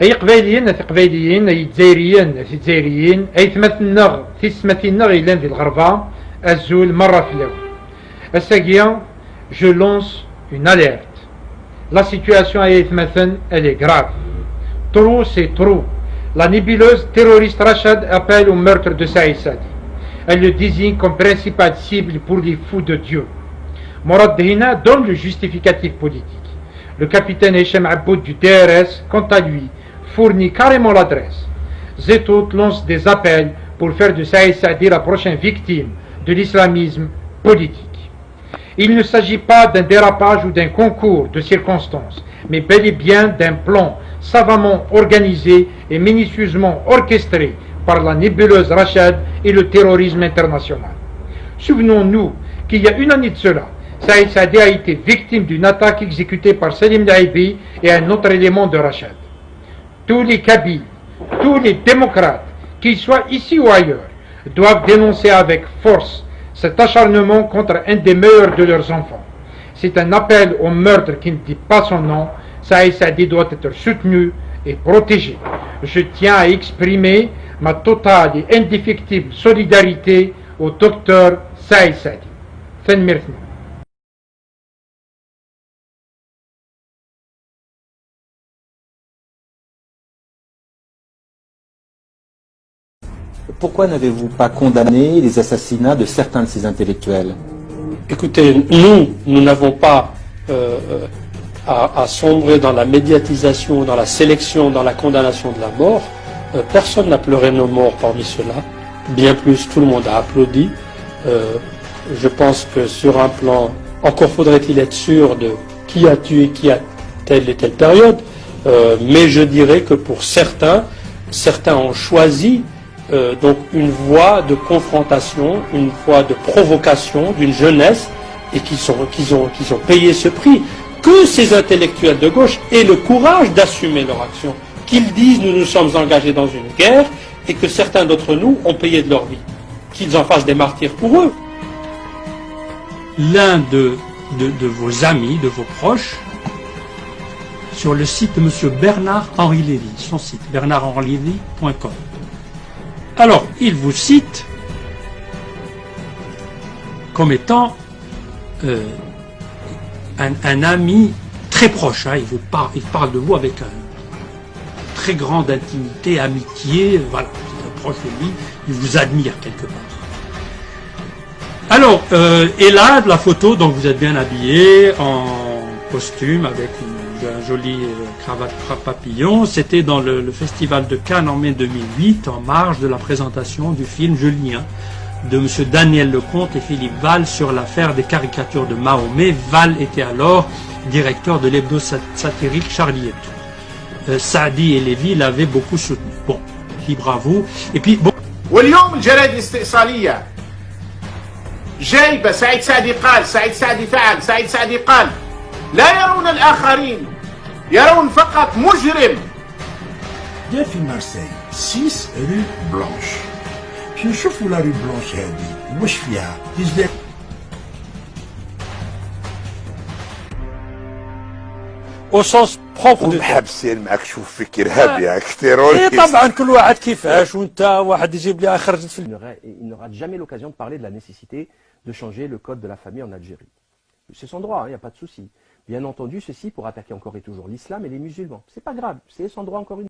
أي قبايليين أي قبايليين أي جزائريين أي جزائريين أي ثمثنا تسمثنا غيلان في الغربة الزول مرة في الأول. الساقية je lance une alerte. La situation à Ethmathen, elle est grave. Trop, c'est trop. La nébuleuse terroriste Rachad appelle au meurtre de Saïd Saadi. Elle le désigne comme principale cible pour les fous de Dieu. Morad Dehina donne le justificatif politique. Le capitaine Hicham Aboud du DRS, quant à lui, fournit carrément l'adresse. Zetout lance des appels pour faire de Saïd Saadi la prochaine victime de l'islamisme politique. Il ne s'agit pas d'un dérapage ou d'un concours de circonstances, mais bel et bien d'un plan savamment organisé et minutieusement orchestré par la nébuleuse Rachad et le terrorisme international. Souvenons-nous qu'il y a une année de cela, Saïd Saadi a été victime d'une attaque exécutée par Salim Naïbi et un autre élément de Rachad. Tous les Kabyles, tous les démocrates, qu'ils soient ici ou ailleurs, doivent dénoncer avec force cet acharnement contre un des meilleurs de leurs enfants. C'est un appel au meurtre qui ne dit pas son nom. Saïd Saadi doit être soutenu et protégé. Je tiens à exprimer ma totale et indéfectible solidarité au docteur Saïd Saadi. Merci. Pourquoi n'avez-vous pas condamné les assassinats de certains de ces intellectuels? Écoutez, nous n'avons pas à sombrer dans la médiatisation, dans la sélection, dans la condamnation de la mort. Personne n'a pleuré nos morts parmi ceux-là. Bien plus, tout le monde a applaudi. Je pense que sur un plan, encore faudrait-il être sûr de qui a tué qui à telle et telle période. Mais je dirais que pour certains ont choisi donc une voie de confrontation, une voie de provocation d'une jeunesse et qu'ils ont payé ce prix. Que ces intellectuels de gauche aient le courage d'assumer leur action, qu'ils disent nous nous sommes engagés dans une guerre et que certains d'entre nous ont payé de leur vie, qu'ils en fassent des martyrs pour eux. L'un de vos amis, de vos proches, sur le site de M. Bernard-Henri Lévy, son site bernardhenrilévy.com. Alors, il vous cite comme étant un ami très proche. Hein, il parle de vous avec une très grande intimité, amitié. Voilà, vous êtes proche de lui, il vous admire quelque part. Alors, et là, la photo, donc vous êtes bien habillé en costume avec un joli cravate papillon. C'était dans le festival de Cannes en mai 2008, en marge de la présentation du film Julien de M. Daniel Lecomte et Philippe Val sur l'affaire des caricatures de Mahomet. Val était alors directeur de l'hebdo satirique Charlie Hebdo. Saadi et Lévy l'avaient beaucoup soutenu. Bon, libre à vous. Et puis, bon. واليوم الجرائد الاستئصالية جايبة سعيد سعدي قال، سعيد سعدي فعل، سعيد سعدي قال. لا يرون الآخرين، يرون فقط مجرم. جاء في مارسيل 6 رue Blanche. باش نشوفوا لا rue Blanche هذه واش فيها. Au sens propre de محبسين معك شوف فيك إرهابي ياك تيروريست. طبعا كل واحد كيفاش وانت واحد يجيب لي خرجت في Il n'aura jamais l'occasion de parler de la nécessité de changer le code de la famille en Algérie. C'est son droit, il n'y a pas de souci. Bien entendu, ceci pour attaquer encore et toujours l'islam et les musulmans. C'est pas grave, c'est son droit encore une fois.